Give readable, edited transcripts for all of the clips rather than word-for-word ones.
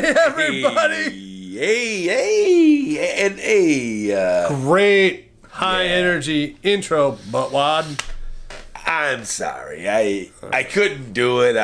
Hey, everybody. Great high energy intro, buttwad. I'm sorry. I couldn't do it.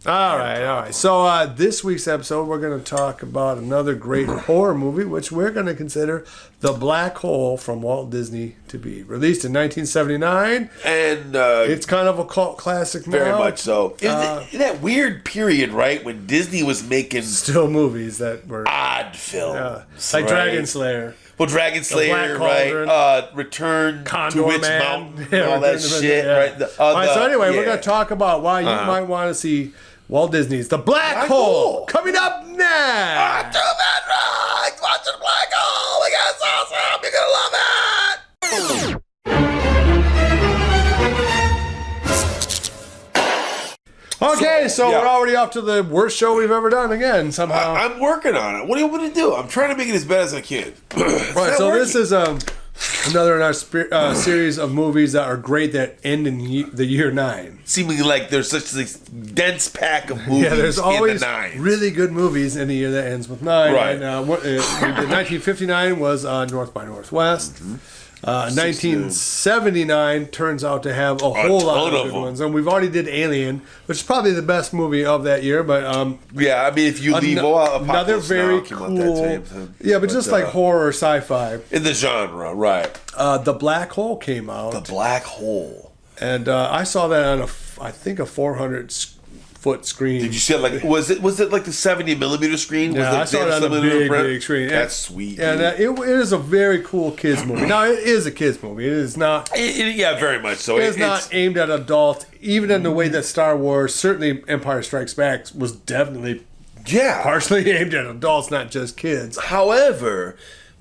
All right. So this week's episode, we're going to talk about another great horror movie, which we're going to consider The Black Hole from Walt Disney to be released in 1979. And it's kind of a cult classic now. Very much so. In that weird period, right, when Disney was making still movies that were odd films. Like right? Dragon Slayer. Well, Dragon Slayer, right? Return Condor to Witch Man. Mountain, all that shit, right? All right, so anyway, we're going to talk about why you might want to see Walt Disney's The Black Hole. Coming up next. 2 Men Rides, watch The Black Hole. We got awesome. You're going to love it. Okay, so we're already off to the worst show we've ever done again, somehow. I'm working on it. What do you want me to do? I'm trying to make it as bad as I can. Right, so this is another in our series of movies that are great that end in the year 9. Seemingly like there's such a dense pack of movies there's always in the 9s. Really good movies in the year that ends with 9. Right. And 1959 was North by Northwest. Mm-hmm. 1979 turns out to have a whole lot of good ones. And we've already did Alien, which is probably the best movie of that year. But yeah, I mean, if you leave another very cool, but just like horror sci-fi. In the genre, right. The Black Hole came out. The Black Hole. And I saw that on I think a 400-foot screen. Did you see it? Like was it like the 70mm screen? Yeah, I saw it on a big screen. That's sweet. And it is a very cool kids movie. Now it is a kids movie. It is not. Yeah, very much so. It's not aimed at adults, even in the way that Star Wars, certainly Empire Strikes Back, was definitely partially aimed at adults, not just kids. However,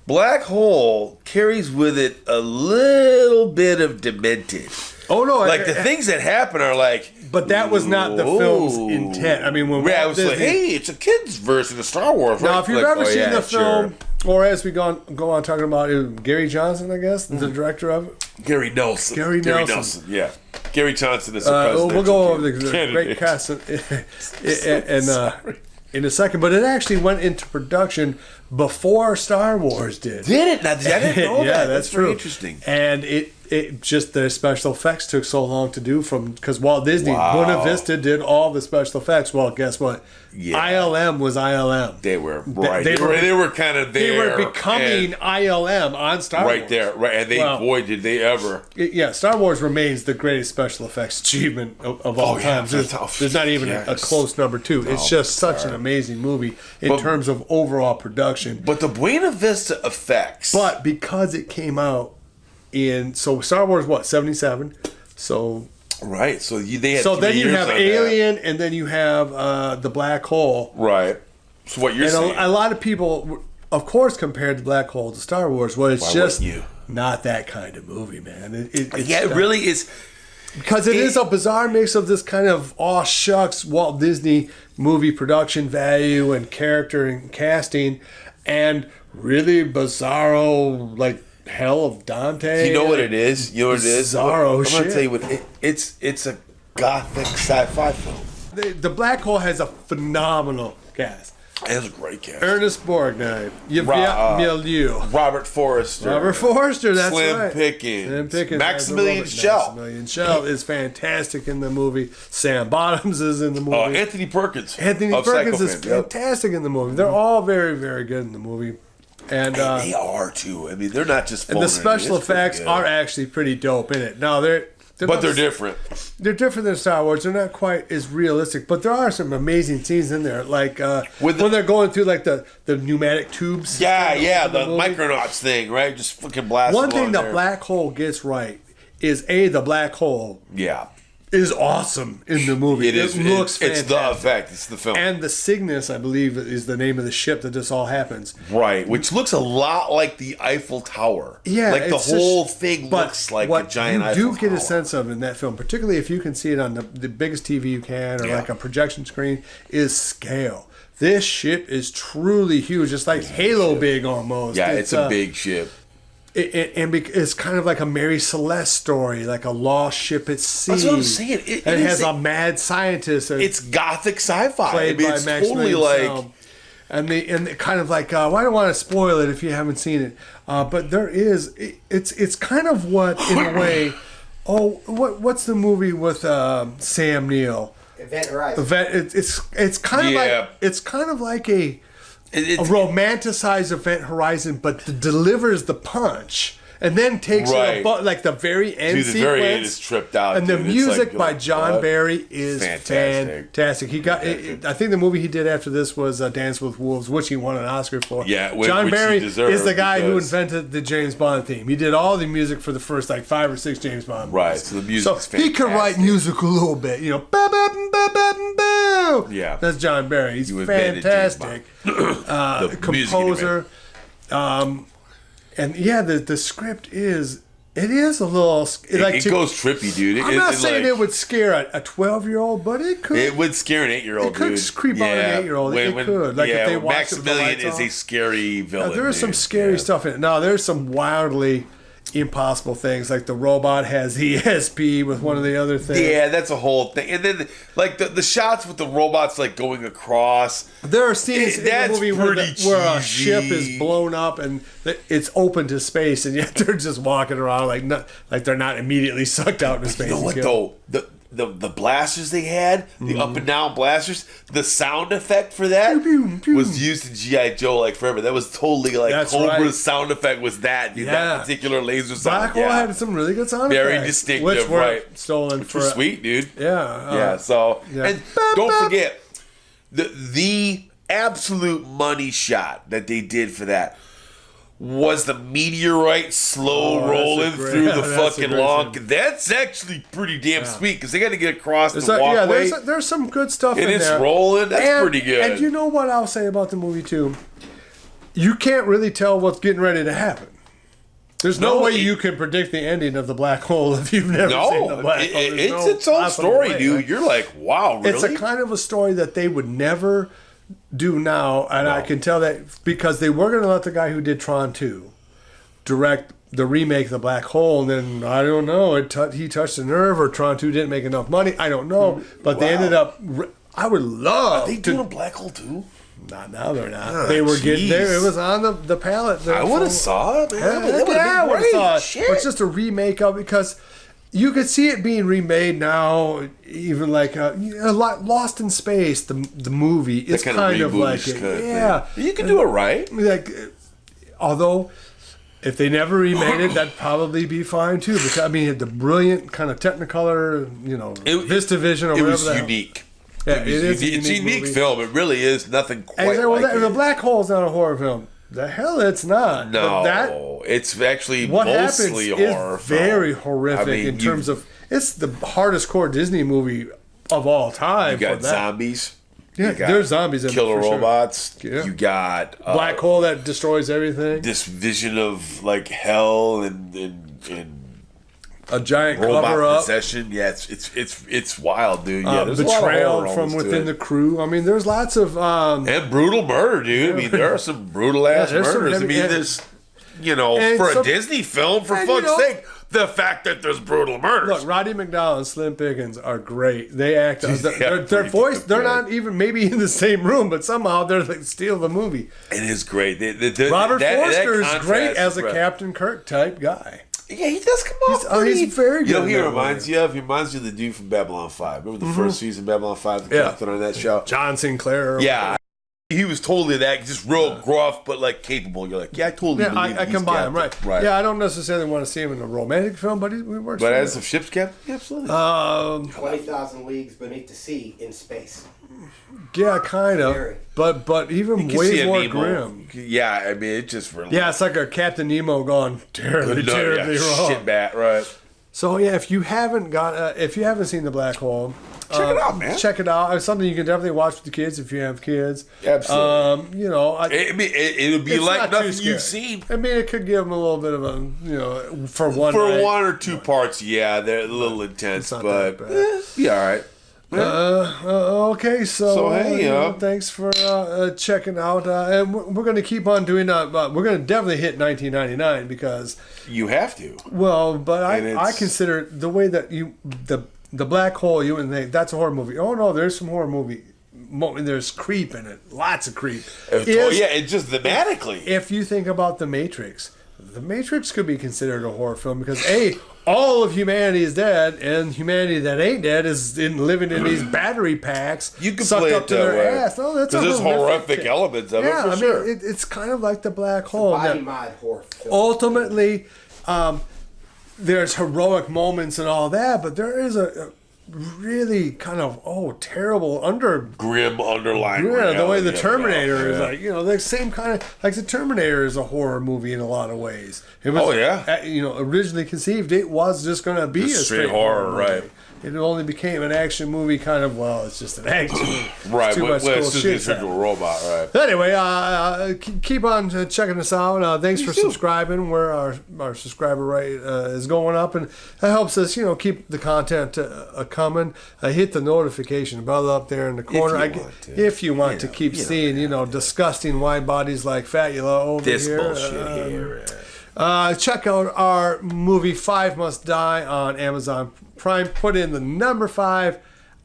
Black Hole carries with it a little bit of demented. Oh no! Like the things that happen are like. But that was not the film's intent. I mean, when I was like, hey, it's a kid's version of Star Wars. Now, if you've ever seen the film, or as we go on talking about it, Gary Johnson, I guess, the director of it. Gary Nelson. Gary Nelson. Yeah. Gary Johnson is the president. We'll go over the great cast in a second, but it actually went into production before Star Wars did. Did it? Now, I didn't know that. Yeah, that's true. Very interesting. And it just the special effects took so long to do because Walt Disney, Buena Vista did all the special effects. Well, guess what? Yeah. ILM was ILM. They were right. They were kind of there. They were becoming ILM on Star Wars. Right there. Right. And boy, did they ever. Star Wars remains the greatest special effects achievement of all time. There's not even a close number 2. It's just such an amazing movie in terms of overall production. But the Buena Vista effects. But because it came out so Star Wars, 77? So. Right, so they had. So then you have Alien, and then you have the Black Hole. Right. So what you're saying? A lot of people, of course, compared the Black Hole to Star Wars. Well, it's just not that kind of movie, man. It really is. Because it is a bizarre mix of this kind of aw shucks Walt Disney movie production value and character and casting, and really bizarro like. Hell of Dante. You know what it is? Bizarro shit. I'm going to tell you what it's a gothic sci-fi film. The Black Hole has a phenomenal cast. It has a great cast. Ernest Borgnine, Yvette Milieu, Robert Forster, that's Slim right. Pickens, Maximilian Schell. Maximilian Schell is fantastic in the movie. Sam Bottoms is in the movie. Anthony Perkins. Is fantastic in the movie. They're all very, very good in the movie. And they are too. I mean, they're not just. And the special effects are actually pretty dope in it. Now they're different. They're different than Star Wars. They're not quite as realistic, but there are some amazing scenes in there, like when they're going through like the pneumatic tubes. The Micronauts thing, right? Just fucking blast. One thing the Black Hole gets right is the Black Hole. Yeah. Is awesome in the movie. It looks fantastic. It's the effect. It's the film. And the Cygnus, I believe, is the name of the ship that this all happens. Right, which looks a lot like the Eiffel Tower. Yeah, like the whole thing looks like a giant Eiffel Tower. What you do get a sense of in that film, particularly if you can see it on the biggest TV you can or like a projection screen, is scale. This ship is truly huge. It's like Halo big almost. Yeah, it's a big ship. It's kind of like a Mary Celeste story, like a lost ship at sea. That's what I'm saying. It has a mad scientist. It's gothic sci-fi. Played by Max totally like. And they kind of like, well, I don't want to spoil it if you haven't seen it, but there is, it's kind of what, in a way, what's the movie with Sam Neill? Event Horizon. It's kind of like a romanticized Event Horizon, but delivers the punch. And then takes it above, like the very end sequence. The very end is tripped out. And the music by John Barry is fantastic. He got. I think the movie he did after this was Dance with Wolves, which he won an Oscar for. Yeah, John Barry is the guy who invented the James Bond theme. He did all the music for the first 5 or 6 James Bond movies. Right. So the music's fantastic. He could write music a little bit. Yeah. That's John Barry. He's fantastic. Composer. And yeah, the script is a little it goes trippy, dude. I'm not saying it would scare a 12-year-old, but it could. It would scare an 8-year-old. It could creep on an 8-year-old. It could. Like if they watch Maximilian is a scary villain. There is some scary stuff in it. Now there's some wildly impossible things, like the robot has ESP with one of the other things. Yeah, that's a whole thing. And then like the shots with the robots like going across. There are scenes in the movie where a ship is blown up and it's open to space, and yet they're just walking around like they're not immediately sucked out into space. You know what though? The blasters they had, the up and down blasters, the sound effect for that was used in G.I. Joe like forever. That was totally like Cobra's sound effect was that. That particular laser sound. Black Hole had some really good sound effects. Very distinctive, which were right? Stolen which were sweet, dude. Yeah. And don't forget, the absolute money shot that they did for that was the meteorite slow rolling through the fucking log. That's actually pretty damn sweet because they got to get across the walkway. Yeah, there's some good stuff in there. And it's rolling. That's pretty good. And you know what I'll say about the movie too? You can't really tell what's getting ready to happen. There's no way you can predict the ending of the black hole if you've never seen the black hole. It's its own story, dude. You're like, wow, really? It's a kind of a story that they would never do now, and I can tell that because they were going to let the guy who did Tron 2 direct the remake of the Black Hole, and then I don't know, he touched a nerve, or Tron 2 didn't make enough money. I don't know, but they ended up. I would love. Are they doing a Black Hole 2? Not now, they're not. They were getting there. It was on the palette. I would have saw it. Man. I would have saw it. Shit. It's just a remake of it because. You could see it being remade now, even like Lost in Space, the movie. It's kind of like you can do it right. Like, although if they never remade it, that'd probably be fine too. Because I mean, it had the brilliant kind of Technicolor, VistaVision or whatever. It was unique. Yeah, it's a unique film. It really is nothing quite like it. The Black Hole's not a horror film. The hell, it's not. No, it's actually mostly a horror film. Very horrific in terms of it's the hardest core Disney movie of all time. You got zombies. Yeah, there's zombies in killer robots. Sure. Yeah. You got black hole that destroys everything. This vision of like hell and a giant robot cover-up. possession. Yeah, it's wild, dude. Yeah, there's betrayal a lot of from within the crew. I mean, there's lots of and brutal murder, dude. I mean, there are some brutal ass murders. I mean, there's for a Disney film, for fuck's sake, the fact that there's brutal murders. Look, Roddy McDowell and Slim Pickens are great. They act their voice. They're not even maybe in the same room, but somehow they're like steal the movie. It is great. Robert Forster is great as a Captain Kirk type guy. Yeah, he does come off. He's very good. You know, he reminds you of the dude from Babylon 5. Remember the first season of Babylon 5, the captain on that show? John Sinclair. Yeah. He was totally that, just real gruff, but like capable. You're like, yeah, I totally believe I can buy him, right. Yeah, I don't necessarily want to see him in a romantic film, but he works. But as a ship's captain, absolutely. 20,000 Leagues Beneath the Sea in space. Yeah, kind of. But even way more grim. Yeah, I mean, it just really. Yeah, it's like a Captain Nemo gone terribly wrong. Shit bat, right. So yeah, if you haven't seen The Black Hole, check it out, man. Check it out. It's something you can definitely watch with the kids if you have kids. Absolutely. It would be like nothing you've seen. I mean, it could give them a little bit of a for one or two parts. Yeah, they're a little intense, but be all right. Okay, so hey, thanks for checking out, and we're going to keep on doing that. We're going to definitely hit 1999 because you have to. Well, but I consider the way that the Black Hole. You wouldn't think that's a horror movie. Oh no, there's some horror there's creep in it, lots of creep. And just thematically. If you think about The Matrix could be considered a horror film because all of humanity is dead, and humanity that ain't dead is living in these battery packs. You can sucked play up it to that their way. ass. Oh, that's because there's horrific elements of it for sure. It's kind of like the black hole. Body mod horror film. Ultimately, there's heroic moments and all that, but there is a really kind of terrible grim underlying the way the reality Terminator is like the same kind of like the Terminator is a horror movie in a lot of ways. It was originally conceived it was just going to be a straight horror movie. Right. It only became an action movie, kind of. Well, it's just an action movie. Right, too much cool it's just shit turned to a robot, right? Anyway, keep on checking us out. Thanks for subscribing. Where our subscriber rate is going up, and that helps us, keep the content coming. Hit the notification bell up there in the corner if you want to keep seeing, disgusting wide bodies like Fatula over this here. Bullshit here. Check out our movie 5 Must Die on Amazon Prime. Put in the number 5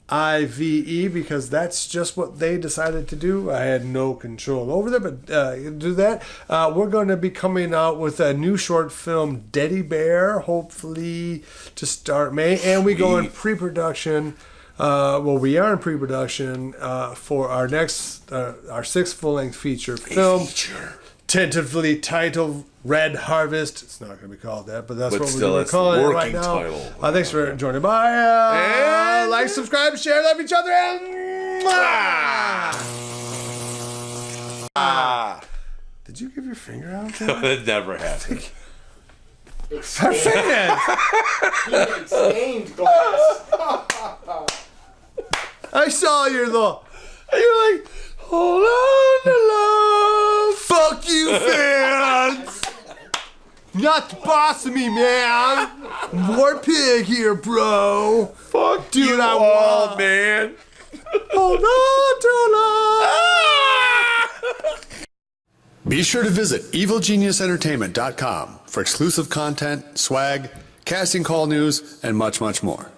IVE because that's just what they decided to do. I had no control over that, but do that. We're going to be coming out with a new short film, Teddy Bear, hopefully to start May. And we go in pre-production. We are in pre-production for our next, our 6th full-length feature film. Tentatively titled Red Harvest. It's not going to be called that, but that's what we're calling it right now. Thanks for joining. Bye. Like, subscribe, share, love each other, and Did you give your finger out there? That never happened. Stained glass. I saw your little. You're like, hold on to love. Fuck you, fans. Not the boss of me, man. War pig here, bro. Fuck dude, you all, man. Hold on to love. Be sure to visit evilgeniusentertainment.com for exclusive content, swag, casting call news, and much, much more.